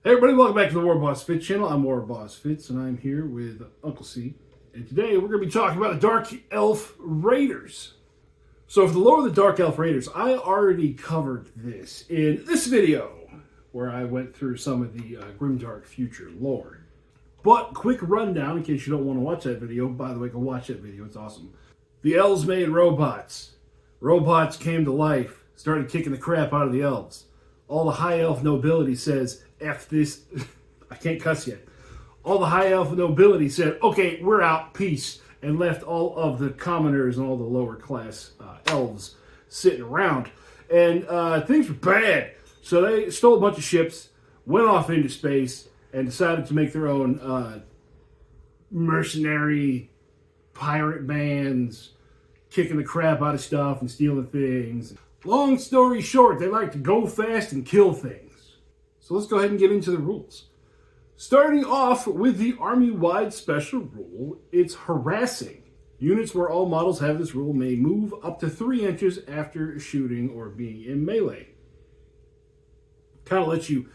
Hey everybody, welcome back to the warbossfitz channel. I'm warbossfitz and I'm here with Uncle C. And today we're going to be talking about the Dark Elf Raiders. So for the lore of the Dark Elf Raiders, I already covered this in this video where I went through some of the Grimdark future lore. But quick rundown in case you don't want to watch that video. By the way, go watch that video, it's awesome. The elves made robots. Robots came to life, started kicking the crap out of the elves. All the high elf nobility says, F this, I can't cuss yet. All the high elf nobility said, okay, we're out, peace, and left all of the commoners and all the lower class elves sitting around. And things were bad. So they stole a bunch of ships, went off into space, and decided to make their own mercenary pirate bands, kicking the crap out of stuff and stealing things. Long story short, they like to go fast and kill things. So let's go ahead and get into the rules. Starting off with the army-wide special rule, it's harassing. Units where all models have this rule may move up to 3 inches after shooting or being in melee. Kind of lets you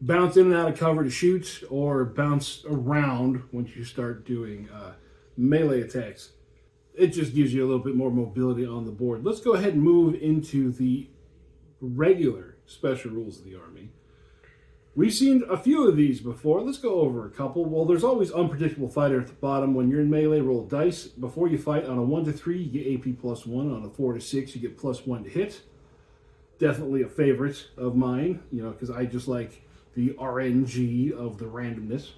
bounce in and out of cover to shoot or bounce around once you start doing melee attacks. It just gives you a little bit more mobility on the board. Let's go ahead and move into the regular special rules of the army. We've seen a few of these before. Let's go over a couple. Well, there's always unpredictable fighter at the bottom. When you're in melee, roll dice. Before you fight, on a 1 to 3, you get AP +1. On a 4 to 6, you get +1 to hit. Definitely a favorite of mine, because I just like the RNG of the randomness.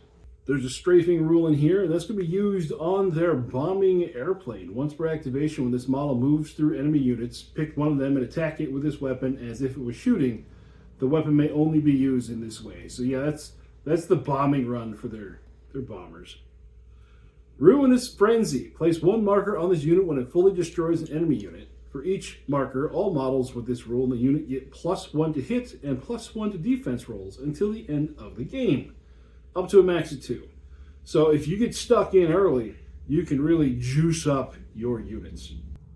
There's a strafing rule in here, and that's going to be used on their bombing airplane. Once per activation, when this model moves through enemy units, pick one of them and attack it with this weapon as if it was shooting. The weapon may only be used in this way. So yeah, that's the bombing run for their bombers. Ruinous Frenzy. Place 1 marker on this unit when it fully destroys an enemy unit. For each marker, all models with this rule in the unit get +1 to hit and +1 to defense rolls until the end of the game. Up to a max of 2. So if you get stuck in early, you can really juice up your units.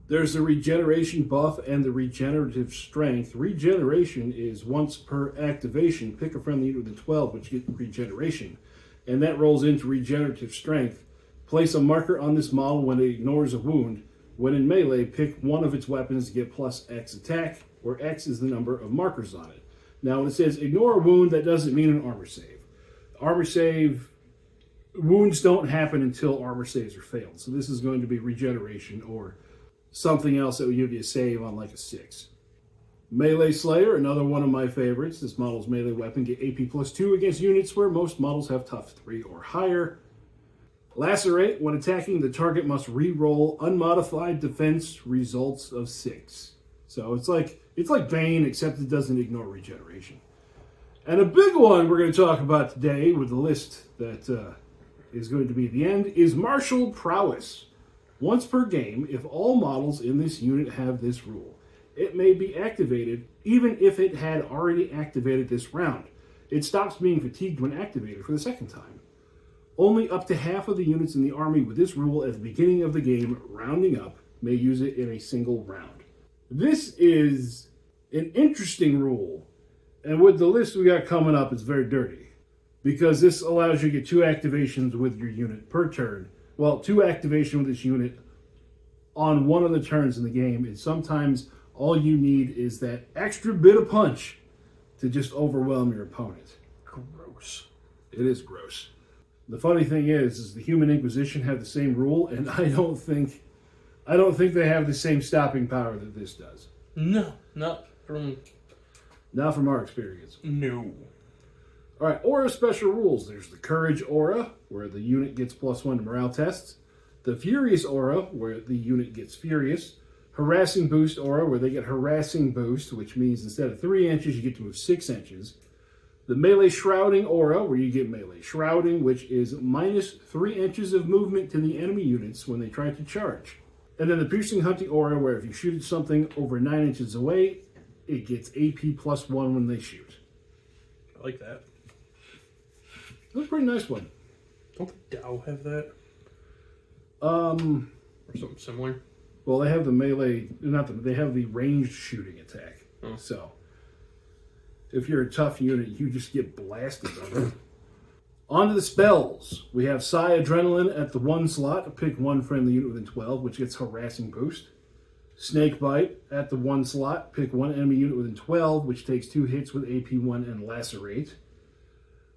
There's the regeneration buff and the regenerative strength. Regeneration is once per activation. Pick a friendly unit with a 12, which gets regeneration. And that rolls into regenerative strength. Place a marker on this model when it ignores a wound. When in melee, pick one of its weapons to get +X attack, where X is the number of markers on it. Now when it says ignore a wound, that doesn't mean an armor save. Armor save, wounds don't happen until armor saves are failed. So this is going to be regeneration or something else that will give you a save on like a 6. Melee Slayer, another one of my favorites. This model's melee weapon get AP +2 against units where most models have tough 3 or higher. Lacerate, when attacking, the target must re-roll unmodified defense results of 6. So it's like Bane, except it doesn't ignore regeneration. And a big one we're going to talk about today with the list that is going to be at the end is Martial Prowess. Once per game, if all models in this unit have this rule, it may be activated even if it had already activated this round. It stops being fatigued when activated for the second time. Only up to half of the units in the army with this rule at the beginning of the game, rounding up, may use it in a single round. This is an interesting rule, and with the list we got coming up, it's very dirty, because this allows you to get 2 activations with your unit per turn. Well, 2 activation with this unit on one of the turns in the game, and sometimes all you need is that extra bit of punch to just overwhelm your opponent. Gross. It is gross. The funny thing is the Human Inquisition have the same rule, and I don't think they have the same stopping power that this does. No, not from our experience. No. All right, Aura special rules. There's the Courage Aura, where the unit gets +1 to morale tests. The Furious Aura, where the unit gets Furious. Harassing Boost Aura, where they get Harassing Boost, which means instead of 3 inches, you get to move 6 inches. The Melee Shrouding Aura, where you get Melee Shrouding, which is -3 inches of movement to the enemy units when they try to charge. And then the Piercing Hunting Aura, where if you shoot at something over 9 inches away, it gets AP +1 when they shoot. I like that. That's a pretty nice one. Don't the Dow have that? Or something similar? Well, they have the melee, they have the ranged shooting attack. Oh. So, If you're a tough unit, you just get blasted by it. On to the spells. We have Psi Adrenaline at the 1 slot. Pick one friendly unit within 12, which gets Harassing Boost. Snake Bite at the 1 slot. Pick one enemy unit within 12, which takes 2 hits with AP1 and Lacerate.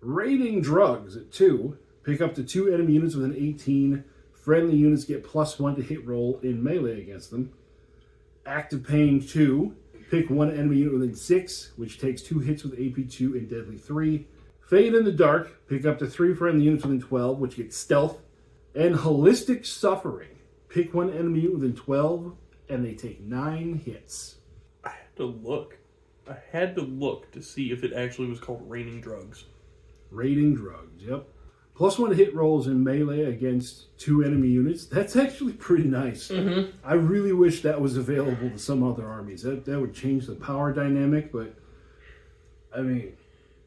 Raiding Drugs at 2. Pick up to 2 enemy units within 18. Friendly units get +1 to hit roll in melee against them. Active Pain 2. Pick one enemy unit within 6, which takes 2 hits with AP2 and Deadly 3. Fade in the Dark. Pick up to 3 friendly units within 12, which get Stealth. And Holistic Suffering. Pick one enemy unit within 12, and they take 9 hits. I had to look to see if it actually was called Raining Drugs. Raiding Drugs, yep. +1 to hit rolls in melee against 2 enemy units. That's actually pretty nice. Mm-hmm. I really wish that was available to some other armies. That would change the power dynamic, but I mean...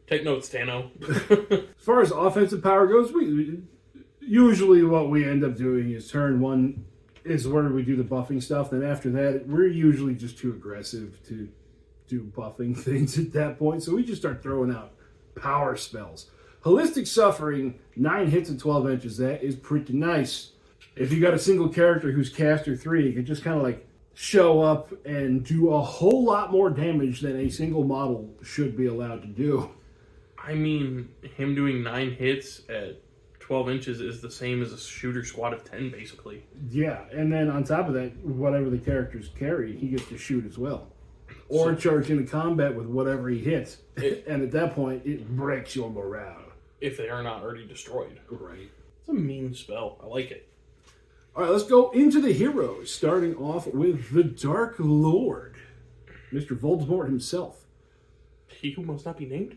Take notes, Tano. As far as offensive power goes, we usually what we end up doing is turn 1 is where we do the buffing stuff. Then after that, we're usually just too aggressive to do buffing things at that point. So we just start throwing out power spells. Holistic Suffering, 9 hits and 12 inches. That is pretty nice. If you got a single character who's caster 3, you can just kind of like show up and do a whole lot more damage than a single model should be allowed to do. I mean, him doing 9 hits at 12 inches is the same as a shooter squad of 10, basically. Yeah, and then on top of that, whatever the characters carry, he gets to shoot as well. Or charge into combat with whatever he hits. And at that point, it breaks your morale. If they are not already destroyed. Right. It's a mean spell. I like it. All right, let's go into the heroes, starting off with the Dark Lord, Mr. Voldemort himself. He who must not be named?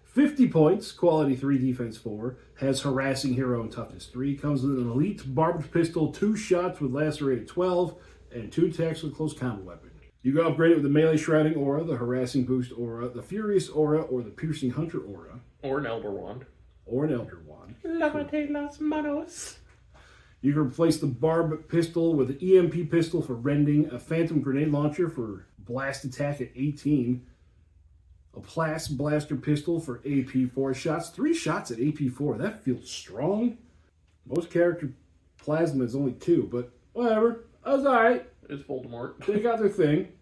50 points, quality 3, defense 4, has harassing hero and toughness 3, comes with an elite barbed pistol, 2 shots with lacerated 12, and 2 attacks with close combat weapon. You can upgrade it with the melee shrouding aura, the harassing boost aura, the furious aura, or the piercing hunter aura. Or an elder wand. Or an elder wand. Lávate las manos. You can replace the barb pistol with an EMP pistol for rending, a phantom grenade launcher for blast attack at 18, a blast blaster pistol for AP 4 shots. 3 shots at AP 4. That feels strong. Most character plasma is only 2, but whatever. That's alright. It's Voldemort. They got their thing.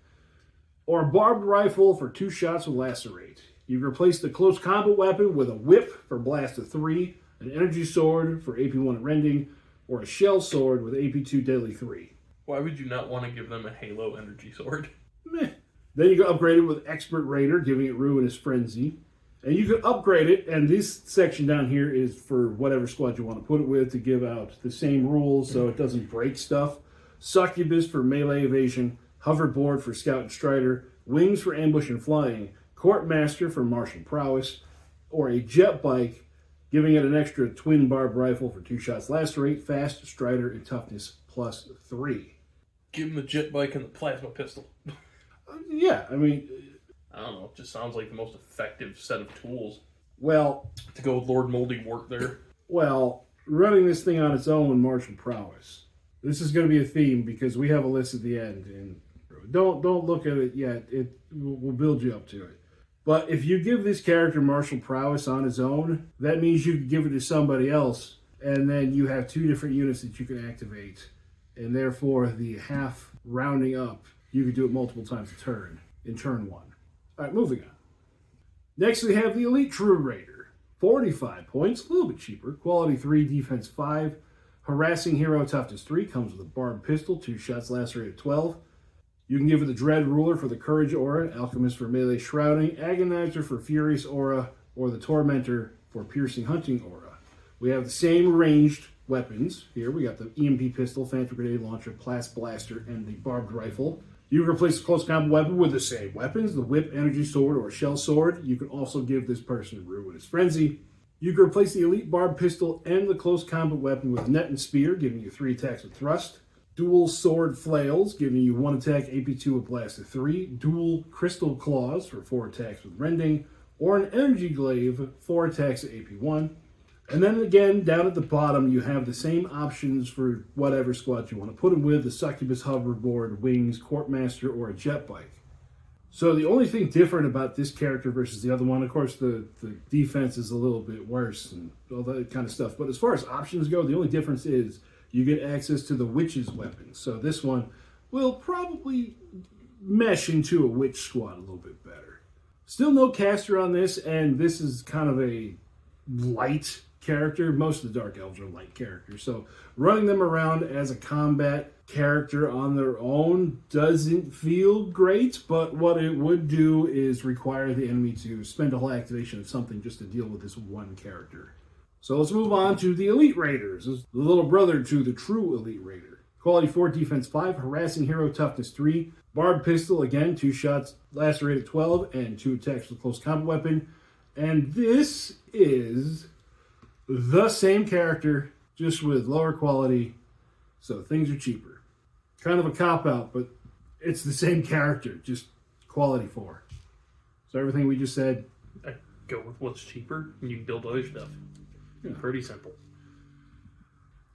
Or a barbed rifle for 2 shots with lacerate. You can replace the close combat weapon with a whip for blast of 3, an energy sword for AP 1 at rending, or a shell sword with AP 2 deadly 3. Why would you not want to give them a Halo energy sword? Meh. Then you can upgrade it with Expert Raider, giving it Ruinous Frenzy. And you can upgrade it, and this section down here is for whatever squad you want to put it with to give out the same rules so it doesn't break stuff. Succubus for melee evasion, Hoverboard for scout and strider, Wings for ambush and flying, Court Master for martial prowess, or a jet bike, giving it an extra twin barb rifle for 2 shots lacerate, fast, strider, and toughness +3. Give him the jet bike and the plasma pistol. Yeah, I mean... I don't know, it just sounds like the most effective set of tools. Well... To go with Lord Moldy Wart there. Well, running this thing on its own in martial prowess. This is going to be a theme because we have a list at the end, and don't look at it yet. We'll build you up to it. But if you give this character martial prowess on his own, that means you can give it to somebody else, and then you have 2 different units that you can activate, and therefore the half rounding up, you can do it multiple times a turn in turn 1. All right, moving on. Next, we have the Elite True Raider. 45 points, a little bit cheaper. Quality 3, defense 5. Harassing hero, toughness 3. Comes with a barbed pistol, 2 shots lacerated 12. You can give it the Dread Ruler for the Courage aura, Alchemist for melee shrouding, Agonizer for Furious aura, or the Tormentor for piercing hunting aura. We have the same ranged weapons here. We got the EMP pistol, Phantom Grenade Launcher, Blast Blaster, and the Barbed Rifle. You can replace the close combat weapon with the same weapons, the Whip, Energy Sword, or Shell Sword. You can also give this person Ruinous Frenzy. You can replace the Elite Barbed Pistol and the close combat weapon with Net and Spear, giving you 3 attacks with Thrust. Dual Sword Flails, giving you 1 attack, AP2 with Blast of 3. Dual Crystal Claws for 4 attacks with Rending. Or an Energy Glaive, 4 attacks at AP1. And then again, down at the bottom, you have the same options for whatever squad you want to put them with. The Succubus Hoverboard, Wings, Court Master, or a Jet Bike. So the only thing different about this character versus the other one, of course, the defense is a little bit worse and all that kind of stuff. But as far as options go, the only difference is you get access to the witch's weapons. So this one will probably mesh into a witch squad a little bit better. Still no caster on this, and this is kind of a light character. Most of the Dark Elves are light characters. So running them around as a combat character on their own doesn't feel great, but what it would do is require the enemy to spend a whole activation of something just to deal with this one character. So let's move on to the Elite Raiders. This is the little brother to the true Elite Raider. Quality 4, defense 5, harassing hero, toughness 3, barbed pistol, again, 2 shots, lacerate at 12, and 2 attacks with close combat weapon. And this is the same character, just with lower quality, so things are cheaper. Kind of a cop-out, but it's the same character, just quality 4. So everything we just said... I go with what's cheaper, and you can build other stuff. Yeah. Pretty simple.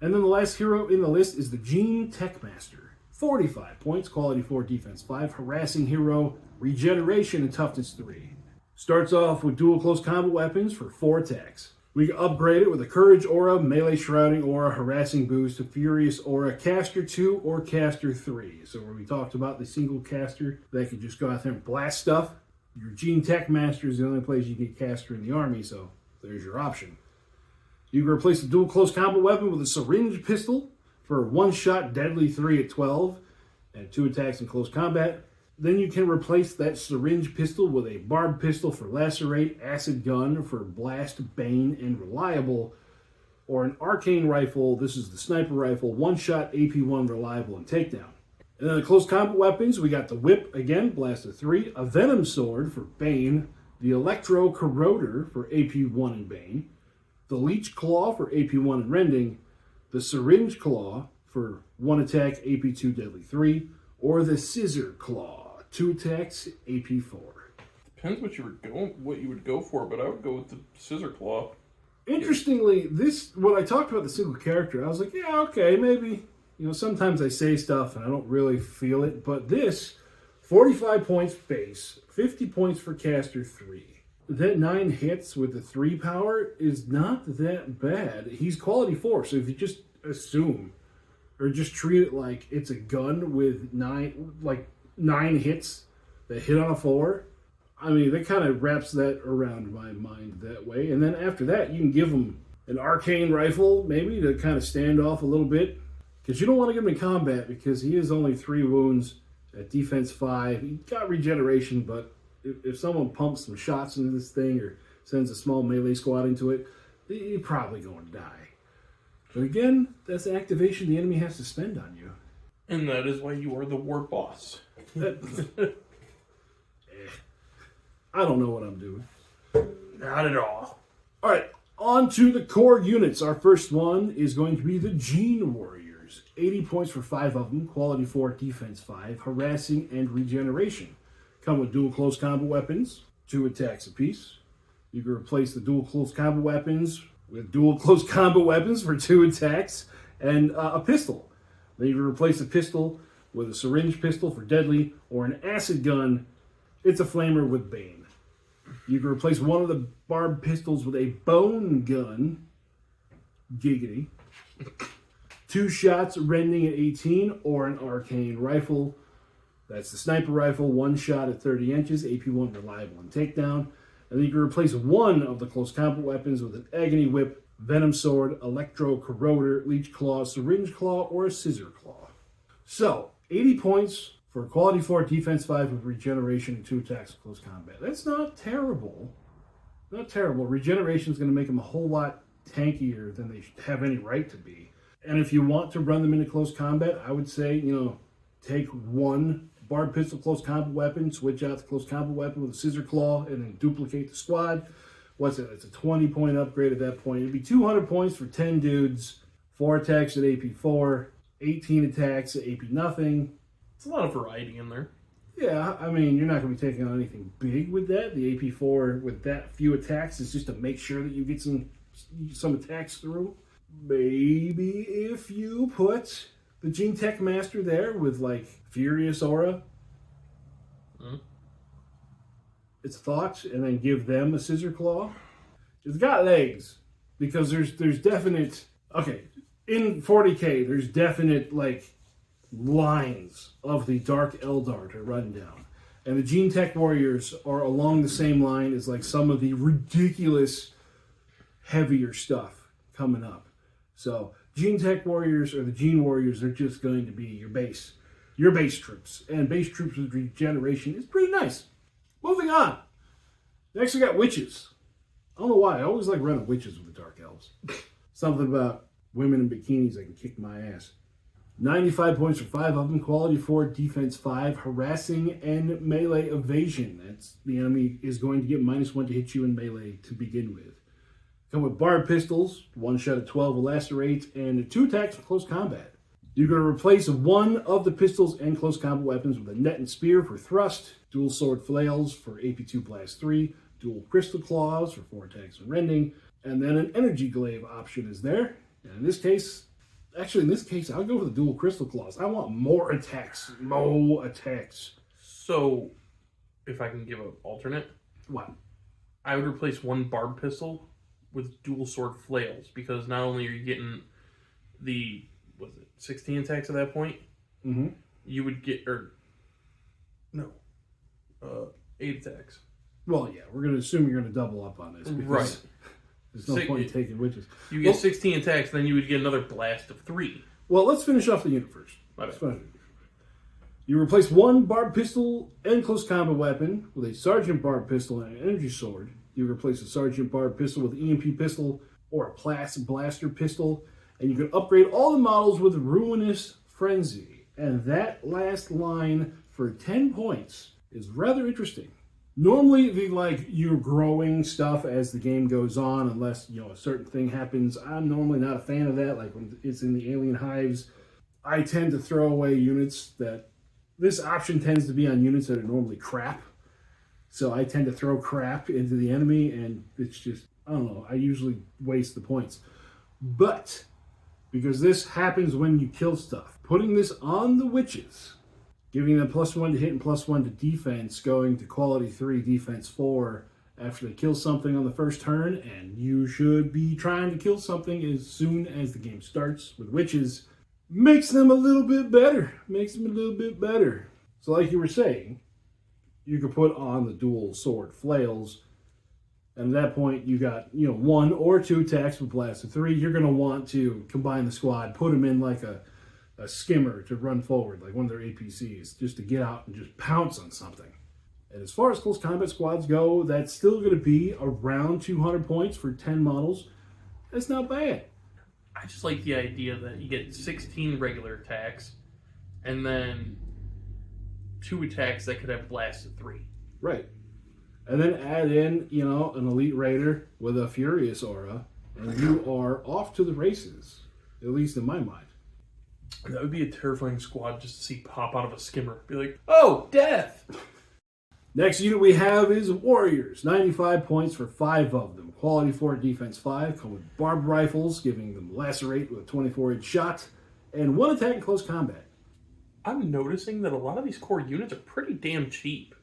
And then the last hero in the list is the Gene Techmaster. 45 points, quality 4, defense 5, harassing hero, regeneration, and toughness 3. Starts off with dual close combat weapons for 4 attacks. We can upgrade it with a Courage Aura, Melee Shrouding Aura, Harassing Boost, a Furious Aura, Caster 2 or Caster 3. So where we talked about the single caster that could just go out there and blast stuff, your Gene Techmaster is the only place you get caster in the army, so there's your option. You can replace the dual close combat weapon with a Syringe Pistol for 1 shot, deadly 3 at 12, and 2 attacks in close combat. Then you can replace that Syringe Pistol with a Barbed Pistol for Lacerate, Acid Gun for Blast, Bane, and Reliable, or an Arcane Rifle. This is the Sniper Rifle, 1 shot, AP1, Reliable, and Takedown. And then the close combat weapons, we got the Whip, again, Blast of 3, a Venom Sword for Bane, the Electro Corroder for AP1 and Bane, the Leech Claw for AP1 and Rending, the Syringe Claw for 1 attack, AP2, Deadly 3, or the Scissor Claw, 2 attacks, AP4. Depends what you would go for, but I would go with the Scissor Claw. Interestingly, when I talked about the single character, I was like, yeah, okay, maybe. Sometimes I say stuff and I don't really feel it, but this, 45 points base, 50 points for caster 3. That 9 hits with the 3 power is not that bad. He's quality 4, so if you just assume or just treat it like it's a gun with 9 hits that hit on a 4, I mean, that kind of wraps that around my mind that way. And then after that, you can give him an Arcane Rifle, maybe, to kind of stand off a little bit. Because you don't want to give him in combat, because he is only 3 wounds at defense 5. He got regeneration, but if someone pumps some shots into this thing or sends a small melee squad into it, you're probably going to die. But again, that's an activation the enemy has to spend on you. And that is why you are the war boss. I don't know what I'm doing. Not at all. All right, on to the core units. Our first one is going to be the Gene Warriors. 80 points for 5 of them. Quality 4, defense 5, harassing and regeneration. Come with dual close combat weapons, 2 attacks apiece. You can replace the dual close combat weapons with dual close combat weapons for 2 attacks and a pistol. Then you can replace the pistol with a Syringe Pistol for deadly or an Acid Gun. It's a flamer with Bane. You can replace one of the barbed pistols with a Bone Gun. Giggity. 2 shots, rending at 18, or an Arcane Rifle. That's the Sniper Rifle, 1 shot at 30 inches, AP1, Reliable, and Takedown. And then you can replace one of the close combat weapons with an Agony Whip, Venom Sword, Electro Corroder, Leech Claw, Syringe Claw, or a Scissor Claw. So, 80 points for quality 4, defense 5 with regeneration and 2 attacks in close combat. That's not terrible. Not terrible. Regeneration is going to make them a whole lot tankier than they have any right to be. And if you want to run them into close combat, I would say, take 1 Barbed Pistol close combat weapon, switch out the close combat weapon with a Scissor Claw, and then duplicate the squad. What's it? It's a 20-point upgrade at that point. It'd be 200 points for 10 dudes, 4 attacks at AP4, 18 attacks at AP nothing. It's a lot of variety in there. Yeah, I mean, you're not going to be taking on anything big with that. The AP4 with that few attacks is just to make sure that you get some attacks through. Maybe if you put the Gene Techmaster there with, Furious Aura. its thought and then give them a scissor claw. It's got legs because there's definite, okay, in 40k there's definite like lines of the Dark Eldar to run down. And the Gene Tech Warriors are along the same line as like some of the ridiculous heavier stuff coming up. So Gene Tech Warriors or the Gene Warriors are just going to be your base troops. And base troops with regeneration is pretty nice. Moving on. Next we got witches. I don't know why. I always like running witches with the Dark Elves. Something about women in bikinis that can kick my ass. 95 points for 5 of them. Quality 4, defense 5, harassing and melee evasion. That's the enemy is going to get -1 to hit you in melee to begin with. Come with barb pistols, 1 shot at 12 will lacerate, and 2 attacks in close combat. You're going to replace one of the pistols and close combat weapons with a net and spear for thrust, dual sword flails for AP2 blast 3, dual crystal claws for 4 attacks and rending, and then an energy glaive option is there. And in this case, I'll go for the dual crystal claws. I want more attacks. So, if I can give an alternate, What? I would replace 1 barb pistol with dual sword flails, because not only are you getting the 16 attacks at that point, you would get 8 attacks. Well, yeah, we're going to assume you're going to double up on this. Right. There's no point in taking witches. You get 16 attacks, then you would get another blast of 3. Well, let's finish off the unit first. My bad. You replace 1 barb pistol and close combat weapon with a sergeant barb pistol and an energy sword. You replace a sergeant barb pistol with an EMP pistol or a plastic blaster pistol. And you can upgrade all the models with Ruinous Frenzy. And that last line for 10 points is rather interesting. Normally, you're growing stuff as the game goes on, unless, a certain thing happens. I'm normally not a fan of that. Like when it's in the alien hives, I tend to throw away units that... This option tends to be on units that are normally crap. So I tend to throw crap into the enemy, and it's just, I don't know, I usually waste the points. But, because this happens when you kill stuff, putting this on the witches, giving them +1 to hit and +1 to defense, going to quality 3, defense 4, after they kill something on the first turn, and you should be trying to kill something as soon as the game starts with witches, makes them a little bit better. So like you were saying, you could put on the dual sword flails, and at that point you got 1 or 2 attacks with blast of 3. You're going to want to combine the squad, put them in like a skimmer to run forward, like one of their APCs, just to get out and just pounce on something. And as far as close combat squads go, that's still going to be around 200 points for 10 models. That's not bad. I just like the idea that you get 16 regular attacks, and then 2 attacks that could have blast of 3. Right. And then add in, an Elite Raider with a Furious Aura, and you are off to the races, at least in my mind. That would be a terrifying squad just to see pop out of a skimmer. Be like, oh, death! Next unit we have is Warriors. 95 points for 5 of them. Quality 4, defense 5. Come with barbed rifles, giving them lacerate with a 24-inch shot, and 1 attack in close combat. I'm noticing that a lot of these core units are pretty damn cheap.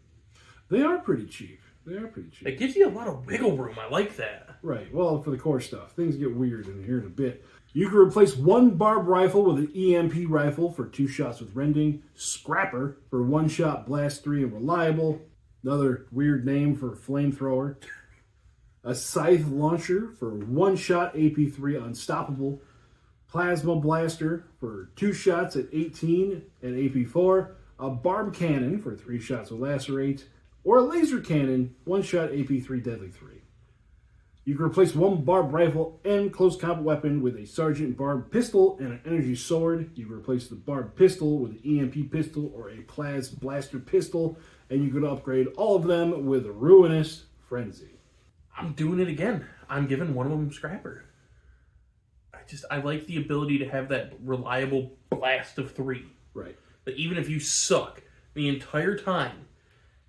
They are pretty cheap. It gives you a lot of wiggle room. I like that. Right. Well, for the core stuff. Things get weird in here in a bit. You can replace 1 barbed rifle with an EMP rifle for 2 shots with rending. Scrapper for 1 shot, blast 3, and reliable. Another weird name for flamethrower. A scythe launcher for 1 shot, AP3, unstoppable. Plasma blaster for 2 shots at 18 and AP4. A barb cannon for 3 shots with lacerate. Or a laser cannon, 1 shot, AP3, deadly 3. You can replace 1 barbed rifle and close combat weapon with a sergeant barbed pistol and an energy sword. You can replace the barbed pistol with an EMP pistol or a plasma blaster pistol, and you can upgrade all of them with a Ruinous Frenzy. I'm doing it again. I'm giving one of them Scrapper. I like the ability to have that reliable blast of 3. Right. That even if you suck the entire time,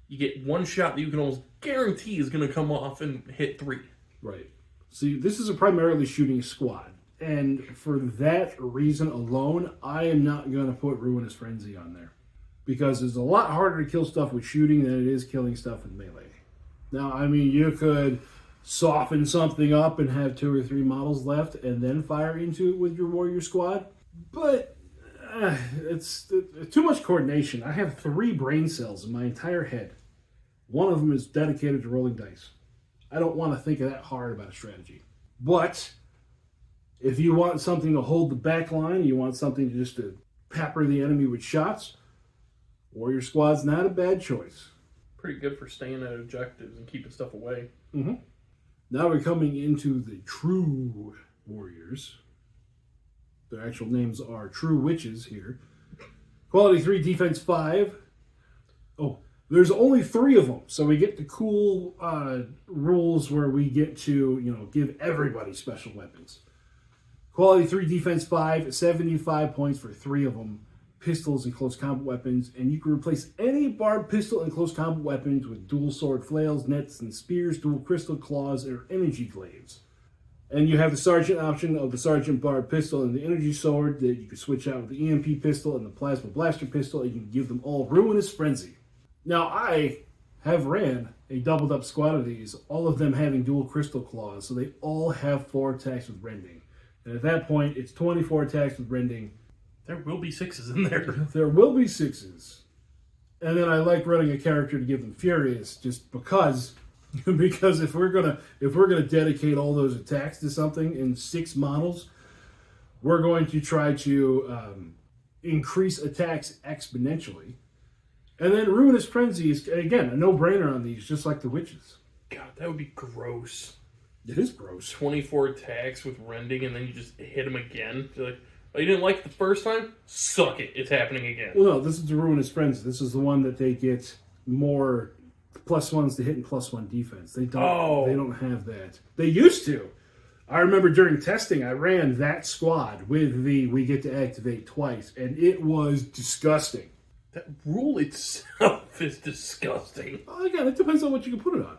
you get 1 shot that you can almost guarantee is going to come off and hit 3. Right. See, this is a primarily shooting squad. And for that reason alone, I am not going to put Ruinous Frenzy on there. Because it's a lot harder to kill stuff with shooting than it is killing stuff with melee. Now, I mean, you could soften something up and have 2 or 3 models left and then fire into it with your warrior squad. But it's too much coordination. I have 3 brain cells in my entire head. One of them is dedicated to rolling dice. I don't want to think of that hard about a strategy. But if you want something to hold the back line, you want something just to pepper the enemy with shots, warrior squad's not a bad choice. Pretty good for staying at objectives and keeping stuff away. Mm-hmm. Now we're coming into the true warriors. Their actual names are true witches here. Quality 3, defense 5. Oh, there's only 3 of them, so we get the cool rules where we get to, give everybody special weapons. Quality 3, defense 5, 75 points for 3 of them. Pistols and close combat weapons, and you can replace any barbed pistol and close combat weapons with dual sword flails, nets, and spears, dual crystal claws, or energy glaives. And you have the sergeant option of the sergeant barbed pistol and the energy sword that you can switch out with the EMP pistol and the plasma blaster pistol, and you can give them all ruinous frenzy. Now, I have ran a doubled up squad of these, all of them having dual crystal claws, so they all have 4 attacks with rending. And at that point, it's 24 attacks with rending. There will be 6s in there. There will be 6s. And then I like running a character to give them furious, just because if we're gonna dedicate all those attacks to something in 6 models, we're going to try to increase attacks exponentially. And then Ruinous Frenzy is, again, a no-brainer on these, just like the witches. God, that would be gross. It is gross. 24 attacks with rending, and then you just hit them again. You're like, oh, you didn't like it the first time? Suck it. It's happening again. Well, no, this is the Ruinous Frenzy. This is the one that they get more +1s to hit and +1 defense. They don't have that. They used to. I remember during testing, I ran that squad with the we get to activate twice, and it was disgusting. That rule itself is disgusting. Well, again, it depends on what you can put it on.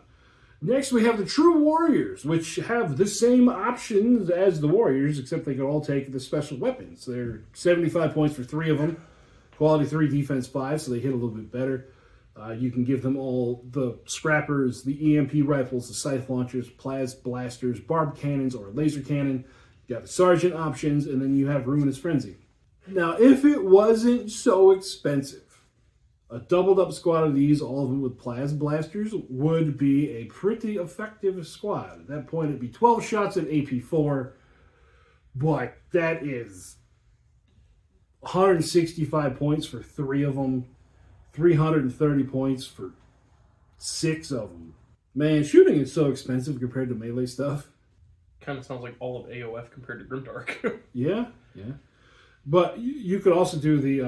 Next, we have the True Warriors, which have the same options as the Warriors, except they can all take the special weapons. They're 75 points for 3 of them. Quality 3, defense 5, so they hit a little bit better. You can give them all the scrappers, the EMP rifles, the scythe launchers, plas blasters, barbed cannons, or laser cannon. You got the sergeant options, and then you have Ruinous Frenzy. Now, if it wasn't so expensive, a doubled up squad of these, all of them with plas blasters, would be a pretty effective squad. At that point, it'd be 12 shots at AP4, but that is 165 points for 3 of them, 330 points for 6 of them. Man, shooting is so expensive compared to melee stuff. Kind of sounds like all of AOF compared to Grimdark. Yeah. But you could also do the...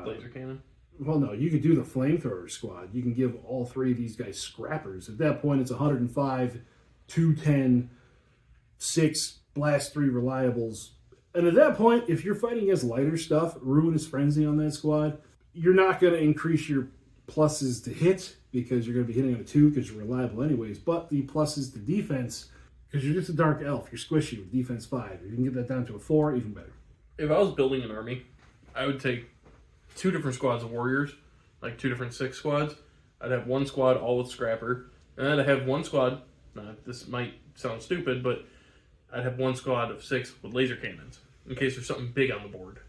laser cannon? Well, no, you could do the flamethrower squad. You can give all 3 of these guys scrappers. At that point, it's 105, 210, 6, blast 3 reliables. And at that point, if you're fighting against lighter stuff, Ruinous Frenzy on that squad, you're not going to increase your pluses to hit because you're going to be hitting on a 2 because you're reliable anyways. But the pluses to defense, because you're just a dark elf, you're squishy with defense 5. If you can get that down to a 4, even better. If I was building an army, I would take 2 different squads of warriors, like 2 different 6 squads. I'd have 1 squad all with scrapper, and then I'd have 1 squad. Now, this might sound stupid, but I'd have 1 squad of 6 with laser cannons in case there's something big on the board.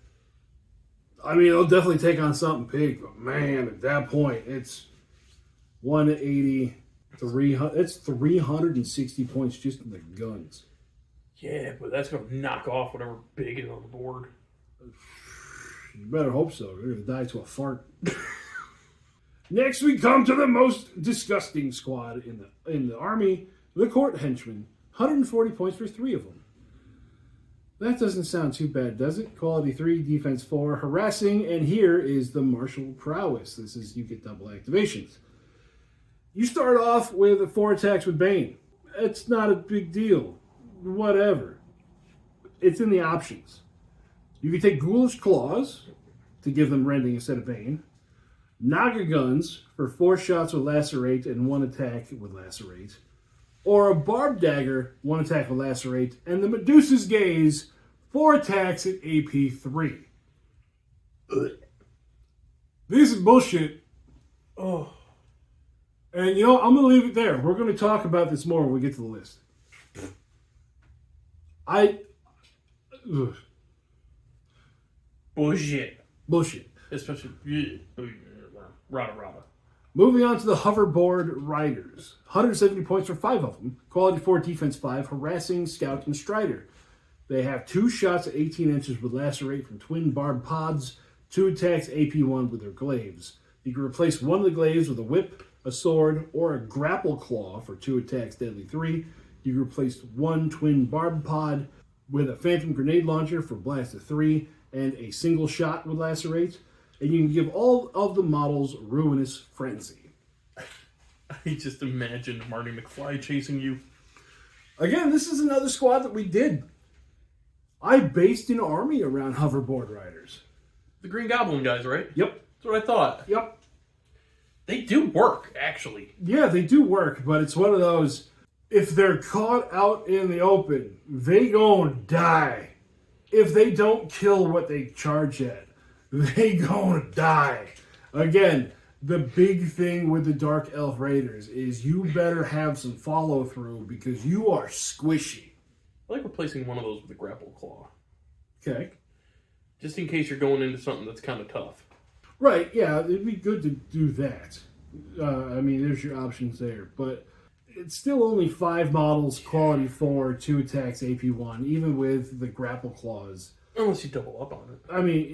I mean, it'll definitely take on something big, but man, at that point, it's 180, 300. It's 360 points just in the guns. Yeah, but that's going to knock off whatever big is on the board. You better hope so. You're going to die to a fart. Next, we come to the most disgusting squad in the army, the Court Henchmen. 140 points for 3 of them. That doesn't sound too bad, does it? Quality 3, defense 4, harassing, and here is the martial prowess. This is, you get double activations. You start off with 4 attacks with Bane. It's not a big deal. Whatever. It's in the options. You can take Ghoulish Claws to give them rending instead of Bane. Naga Guns for 4 shots with Lacerate and 1 attack with Lacerate. Or a Barbed Dagger, 1 attack with Lacerate. And the Medusa's Gaze, 4 attacks at AP3. Ugh. This is bullshit. Oh. And you know, I'm going to leave it there. We're going to talk about this more when we get to the list. Ugh. Bullshit. Especially rada. Moving on to the hoverboard riders. 170 points for 5 of them. Quality 4, defense 5, harassing, scout, and strider. They have 2 shots at 18 inches with lacerate from twin barb pods, 2 attacks AP1 with their glaives. You can replace one of the glaives with a whip, a sword, or a grapple claw for 2 attacks, deadly 3. You can replace one twin barb pod with a phantom grenade launcher for blast of 3 and a single shot with lacerate. And you can give all of the models Ruinous Frenzy. I just imagined Marty McFly chasing you. Again, this is another squad that we did. I based an army around hoverboard riders. The Green Goblin guys, right? Yep. That's what I thought. Yep. They do work, actually. Yeah, they do work, but it's one of those, if they're caught out in the open, they gonna die. If they don't kill what they charge at, they gonna die. Again, the big thing with the Dark Elf Raiders is you better have some follow through because you are squishy. I like replacing one of those with a grapple claw. Okay. Just in case you're going into something that's kind of tough. Right, yeah, it'd be good to do that. I mean, there's your options there. But it's still only 5 models, quality 4, 2 attacks, AP1, even with the grapple claws. Unless you double up on it. I mean,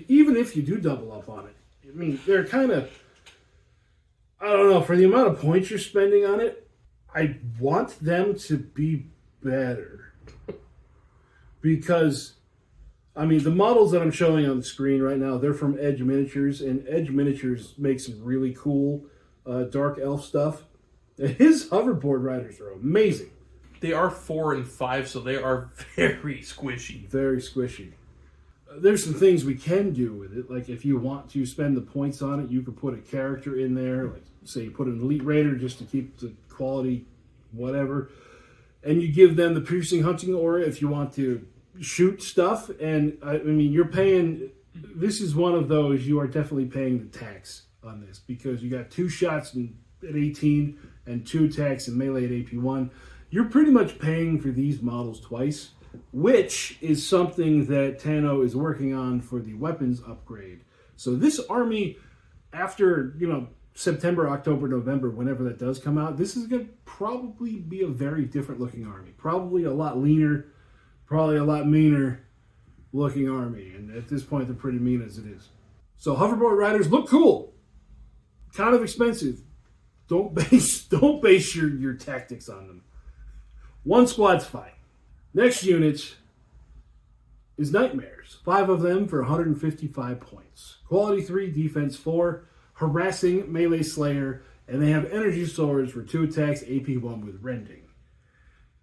even if you do double up on it, I mean, they're kind of, I don't know, for the amount of points you're spending on it, I want them to be better. Because, I mean, the models that I'm showing on the screen right now, they're from Edge Miniatures, and Edge Miniatures makes some really cool Dark Elf stuff. And his hoverboard riders are amazing. They are 4 and 5, so they are very squishy. Very squishy. There's some things we can do with it. Like, if you want to spend the points on it, you could put a character in there. Like, say you put an Elite Raider just to keep the quality, whatever. And you give them the Piercing Hunting Aura if you want to shoot stuff. And, I mean, you're paying... This is one of those, you are definitely paying the tax on this. Because you got 2 shots at 18 and 2 attacks in melee at AP1. You're pretty much paying for these models twice, which is something that Tano is working on for the weapons upgrade. So this army, after, September, October, November, whenever that does come out, this is going to probably be a very different looking army. Probably a lot leaner, probably a lot meaner looking army. And at this point, they're pretty mean as it is. So hoverboard riders look cool. Kind of expensive. Don't base your tactics on them. 1 squad's fine. Next unit is Nightmares. 5 of them for 155 points. Quality 3, defense 4, harassing, melee slayer, and they have energy swords for 2 attacks, AP1 with rending.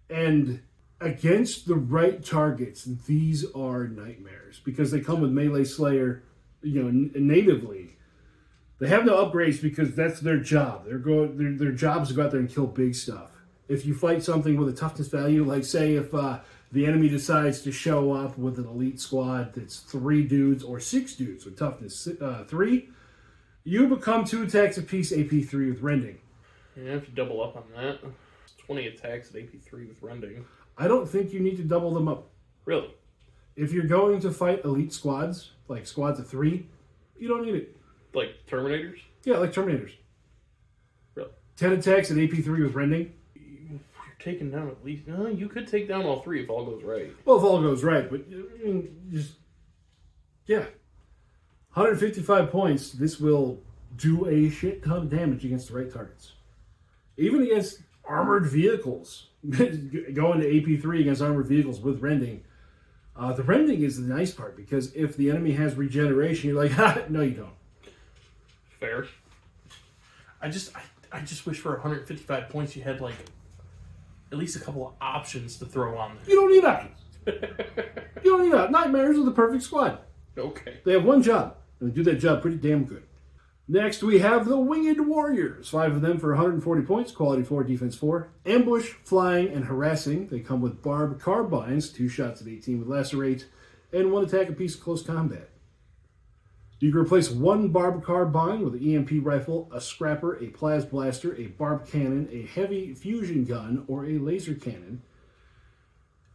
And against the right targets, these are Nightmares because they come with melee slayer, natively. They have no upgrades because that's their job. Their job is to go out there and kill big stuff. If you fight something with a toughness value, like say if the enemy decides to show up with an elite squad that's 3 dudes or 6 dudes with toughness 3, you become 2 attacks apiece, AP3 with rending. Yeah, if you double up on that, 20 attacks at AP3 with rending. I don't think you need to double them up. Really? If you're going to fight elite squads, like squads of 3, you don't need it. Like Terminators? Yeah, like Terminators. Really? 10 attacks at AP3 with rending. You're taking down at least... No, you could take down all 3 if all goes right. Well, if all goes right, but just... Yeah. 155 points, this will do a shit ton of damage against the right targets. Even against armored vehicles. Going to AP3 against armored vehicles with rending. The rending is the nice part, because if the enemy has regeneration, you're like, ha, no you don't. Fair. I just wish for 155 points you had, like, at least a couple of options to throw on there. You don't need options. You don't need options. Nightmares are the perfect squad. Okay. They have one job, and they do that job pretty damn good. Next, we have the Winged Warriors. 5 of them for 140 points, quality 4, defense 4. Ambush, flying, and harassing. They come with barb carbines, 2 shots at 18 with lacerate, and 1 attack apiece close combat. You can replace one barb carbine with an EMP rifle, a scrapper, a plas blaster, a barb cannon, a heavy fusion gun, or a laser cannon.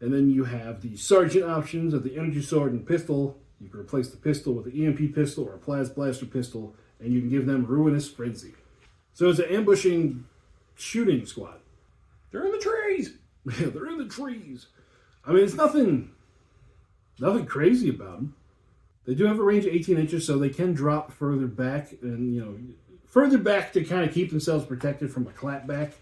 And then you have the sergeant options of the energy sword and pistol. You can replace the pistol with an EMP pistol or a plas blaster pistol, and you can give them Ruinous Frenzy. So it's an ambushing shooting squad. They're in the trees. Yeah, they're in the trees. I mean, it's nothing crazy about them. They do have a range of 18 inches, so they can drop further back, and further back to kind of keep themselves protected from a clapback.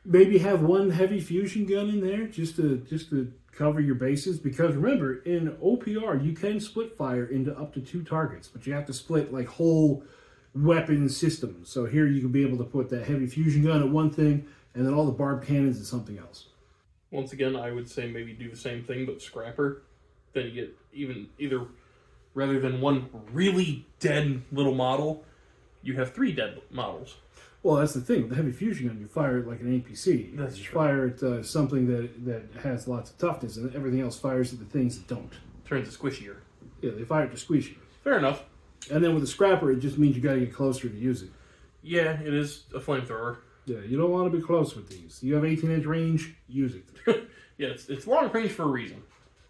Maybe have one heavy fusion gun in there just to cover your bases. Because remember, in OPR you can split fire into up to 2 targets, but you have to split like whole weapon systems. So here you can be able to put that heavy fusion gun at one thing, and then all the barb cannons at something else. Once again, I would say maybe do the same thing, but scrapper. Then you get either rather than one really dead little model, you have 3 dead models. Well, that's the thing. With the heavy fusion gun, you fire it like an APC. That's you true. Fire at something that has lots of toughness, and everything else fires at the things that don't. Turns it squishier. Yeah, they fire it to squeeze you. Fair enough. And then with the scrapper, it just means you got to get closer to use it. Yeah, it is a flamethrower. Yeah, you don't want to be close with these. You have 18-inch range, use it. Yeah, it's long range for a reason.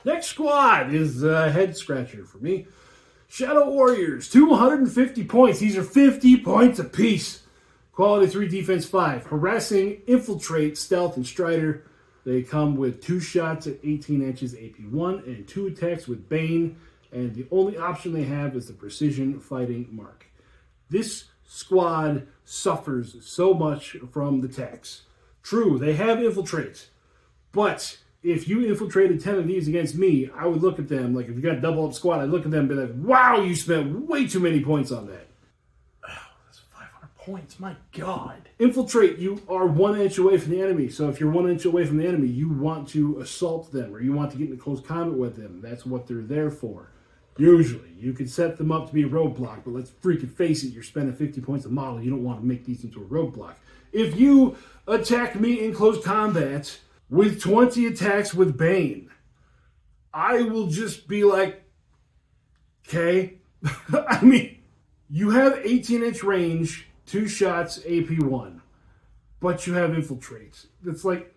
Next squad is a head scratcher for me. Shadow Warriors, 250 points. These are 50 points apiece. Quality 3, defense 5. Harassing, infiltrate, stealth, and strider. They come with 2 shots at 18 inches AP1 and 2 attacks with Bane. And the only option they have is the precision fighting mark. This squad suffers so much from the tax. True, they have infiltrates. But if you infiltrated 10 of these against me, I would look at them, like if you got a double up squad, I'd look at them and be like, wow, you spent way too many points on that. Oh, that's 500 points, my god. Infiltrate, you are 1 inch away from the enemy. So if you're 1 inch away from the enemy, you want to assault them or you want to get into close combat with them. That's what they're there for. Usually. You could set them up to be a roadblock, but let's freaking face it, you're spending 50 points a model. You don't want to make these into a roadblock. If you attack me in close combat with 20 attacks with Bane, I will just be like, okay. I mean, you have 18-inch range, 2 shots, AP1, but you have infiltrates. It's like,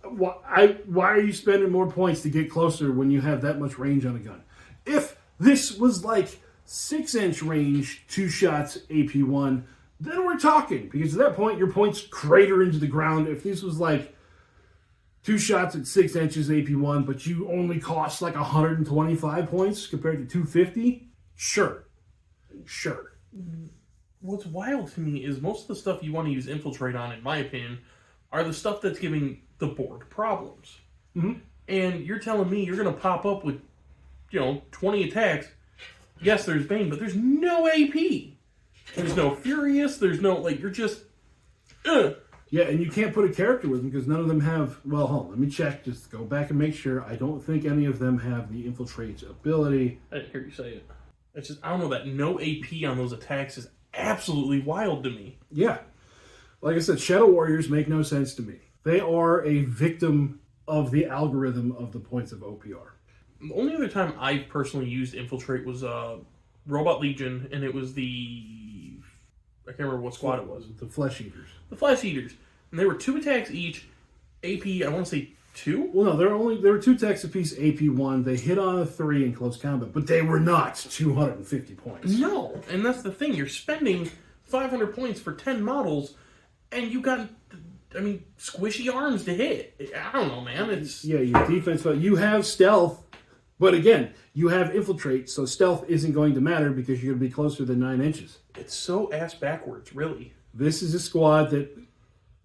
why are you spending more points to get closer when you have that much range on a gun? If this was like 6-inch range, 2 shots, AP1, then we're talking. Because at that point, your points crater into the ground. If this was like 2 shots at 6 inches, AP1, but you only cost like 125 points compared to 250, sure. What's wild to me is most of the stuff you want to use infiltrate on, in my opinion, are the stuff that's giving the board problems. Mm-hmm. And you're telling me you're going to pop up with 20 attacks. Yes, there's Bane, but there's no AP. There's no Furious. There's no, you're just... Yeah, and you can't put a character with them because none of them have... Well, hold on, let me check. Just go back and make sure. I don't think any of them have the infiltrate ability. I didn't hear you say it. It's just, I don't know, that no AP on those attacks is absolutely wild to me. Yeah. Like I said, Shadow Warriors make no sense to me. They are a victim of the algorithm of the points of OPR. The only other time I personally used infiltrate was Robot Legion, and it was I can't remember what squad it was. The Flesh Eaters. The Flesh Eaters. And they were 2 attacks each. AP, I want to say 2? Well, no, there were 2 attacks apiece, AP1. They hit on a 3 in close combat, but they were not 250 points. No, and that's the thing. You're spending 500 points for 10 models, and you got, squishy arms to hit. I don't know, man. It's... Yeah, your defense, you have stealth, but again, you have infiltrate, so stealth isn't going to matter because you're going to be closer than 9 inches. It's so ass backwards, really. This is a squad that,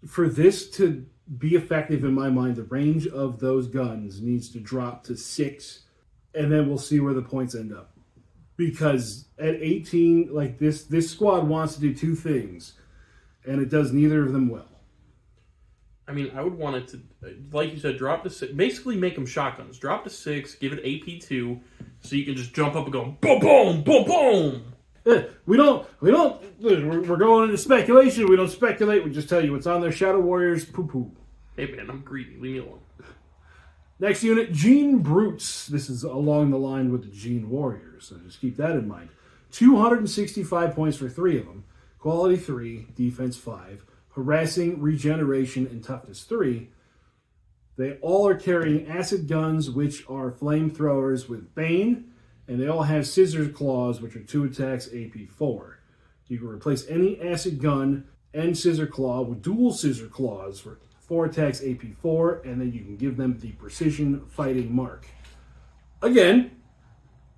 for this to be effective in my mind, the range of those guns needs to drop to 6, and then we'll see where the points end up. Because at 18, this squad wants to do 2 things, and it does neither of them well. I would want it to, like you said, drop to 6. Basically make them shotguns. Drop to 6, give it AP2, so you can just jump up and go, boom, boom, boom, boom. We're going into speculation. We don't speculate. We just tell you what's on there. Shadow Warriors, poo-poo. Hey, man, I'm greedy. Leave me alone. Next unit, Gene Brutes. This is along the line with the Gene Warriors, so just keep that in mind. 265 points for 3 of them. Quality 3, defense 5, harassing, regeneration, and toughness 3. They all are carrying acid guns, which are flamethrowers with Bane, and they all have scissors claws, which are 2 attacks, AP 4. You can replace any acid gun and scissor claw with dual scissor claws for 4 attacks, AP 4, and then you can give them the precision fighting mark. Again,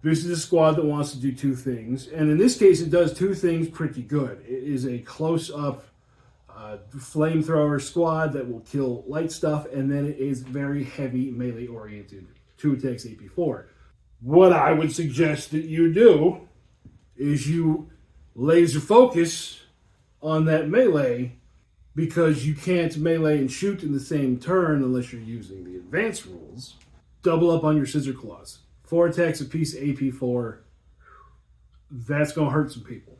this is a squad that wants to do 2 things, and in this case, it does 2 things pretty good. It is a close-up flamethrower squad that will kill light stuff, and then it is very heavy melee-oriented. 2 attacks, AP 4. What I would suggest that you do is you laser focus on that melee, because you can't melee and shoot in the same turn unless you're using the advanced rules. Double up on your scissor claws. 4 attacks apiece, AP 4. That's going to hurt some people.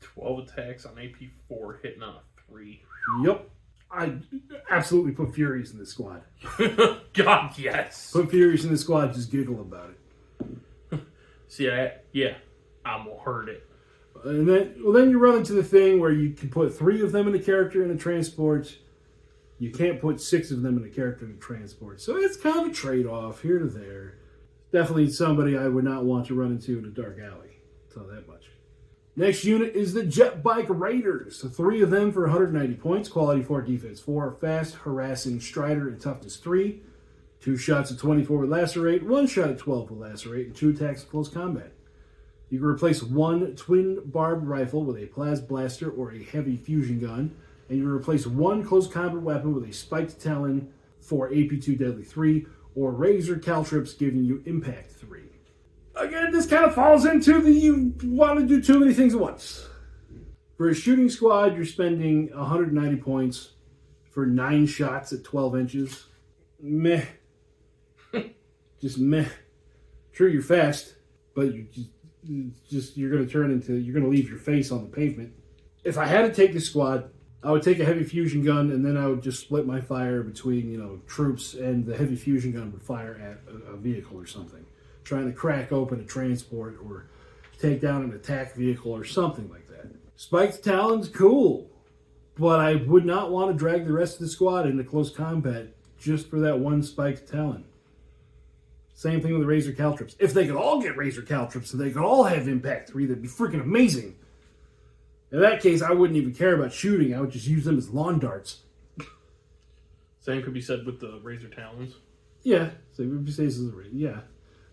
12 attacks on AP 4, hitting on a 3. Yep. I absolutely put Furies in this squad. God, yes. Put Furies in this squad, just giggle about it. See, I'm going to hurt it. And then you run into the thing where you can put 3 of them in a character in a transport. You can't put 6 of them in a character in a transport. So it's kind of a trade-off here to there. Definitely somebody I would not want to run into in a dark alley. I'll tell that much. Next unit is the Jet Bike Raiders. So 3 of them for 190 points. Quality 4, defense 4. Fast, harassing, strider, and toughness 3. 2 shots at 24 with lacerate. 1 shot at 12 with lacerate. And 2 attacks in close combat. You can replace 1 twin barbed rifle with a plas blaster or a heavy fusion gun. And you can replace 1 close combat weapon with a spiked talon for AP2 deadly 3. Or razor caltrips giving you impact 3. Again, this kind of falls into the you want to do too many things at once. For a shooting squad, you're spending 190 points for 9 shots at 12 inches. Meh. Just meh. True, you're fast, but you're going to leave your face on the pavement. If I had to take this squad, I would take a heavy fusion gun, and then I would just split my fire between, troops, and the heavy fusion gun would fire at a vehicle or something, trying to crack open a transport or take down an attack vehicle or something like that. Spiked Talon's cool, but I would not want to drag the rest of the squad into close combat just for that 1 Spiked Talon. Same thing with the Razor Caltrips. If they could all get Razor Caltrips and they could all have Impact 3, that'd be freaking amazing. In that case, I wouldn't even care about shooting. I would just use them as lawn darts. Same could be said with the Razor Talons. Yeah, same could be said as the Razor. Yeah,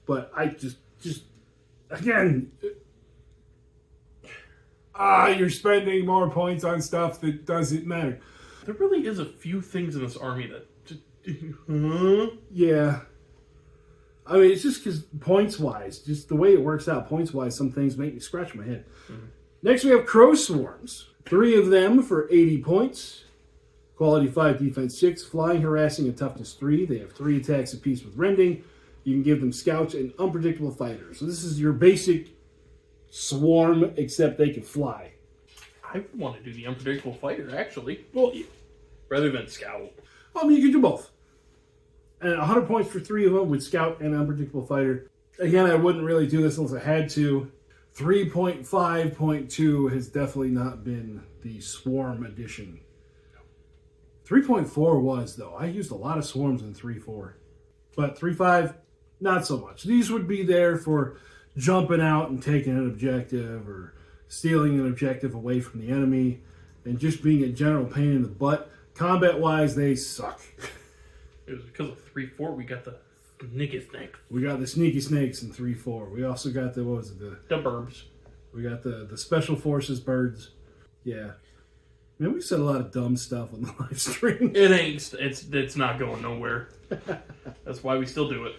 but I just again, you're spending more points on stuff that doesn't matter. There really is a few things in this army that just... Yeah. I mean, it's just because points-wise, just the way it works out points-wise, some things make me scratch my head. Mm-hmm. Next, we have Crow Swarms. 3 of them for 80 points. Quality 5, defense 6. Flying, harassing, and toughness 3. They have 3 attacks apiece with rending. You can give them scouts and unpredictable fighters. So this is your basic swarm, except they can fly. I want to do the unpredictable fighter, actually. Well, yeah. Rather than scout. Well, I mean, you can do both. And 100 points for 3 of them with scout and unpredictable fighter. Again, I wouldn't really do this unless I had to. 3.5.2 has definitely not been the swarm edition. 3.4 was, though. I used a lot of swarms in 3.4. But 3.5, not so much. These would be there for jumping out and taking an objective or stealing an objective away from the enemy and just being a general pain in the butt. Combat-wise, they suck. It was because of 3.4 we got the sneaky snake. We got the sneaky snakes in 3.4. We also got the, what was it? The burbs. We got the special forces birds. Yeah. Man, we said a lot of dumb stuff on the live stream. It ain't. It's not going nowhere. That's why we still do it.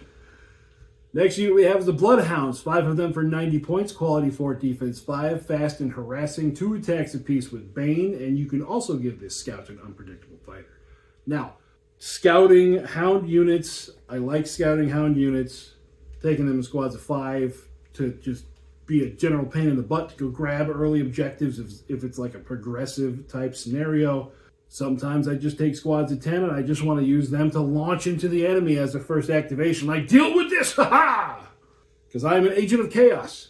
Next unit we have is the Bloodhounds. 5 of them for 90 points. Quality 4, defense 5. Fast and harassing. 2 attacks apiece with Bane. And you can also give this scout an unpredictable fighter. Now, scouting hound units. I like scouting hound units. Taking them in squads of 5 to just be a general pain in the butt to go grab early objectives if it's like a progressive type scenario. Sometimes I just take squads of 10 and I just want to use them to launch into the enemy as a first activation. Like, deal with this, haha! Because I am an agent of chaos.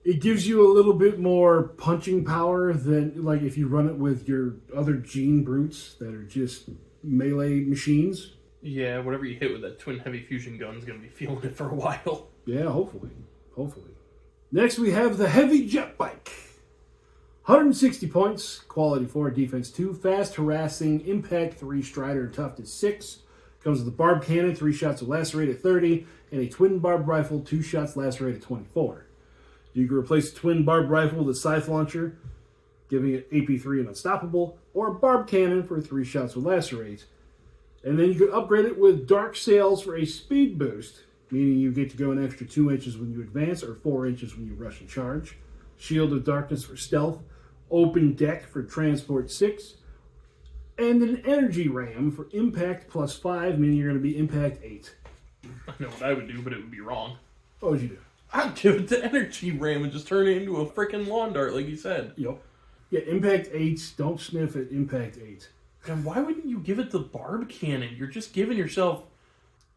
It gives you a little bit more punching power than, like, if you run it with your other Gene Brutes that are just melee machines. Yeah, whatever you hit with that twin heavy fusion gun is going to be feeling it for a while. Yeah, hopefully. Hopefully. Next, we have the Heavy Jet Bike. 160 points, quality 4, defense 2, fast, harassing, impact 3, strider, and toughness 6. Comes with a barb cannon, 3 shots will lacerate at 30, and a twin barb rifle, 2 shots lacerate at 24. You can replace the twin barb rifle with a scythe launcher, giving it AP3 and unstoppable, or a barb cannon for 3 shots will lacerate. And then you can upgrade it with dark sails for a speed boost, meaning you get to go an extra 2 inches when you advance or 4 inches when you rush and charge. Shield of Darkness for stealth, open deck for transport 6, and an energy ram for impact plus 5, meaning you're going to be impact 8. I know what I would do, but it would be wrong. What would you do? I'd give it the energy ram and just turn it into a freaking lawn dart, like you said. Yep. Yeah, impact 8. Don't sniff at impact 8. And why wouldn't you give it the barb cannon? You're just giving yourself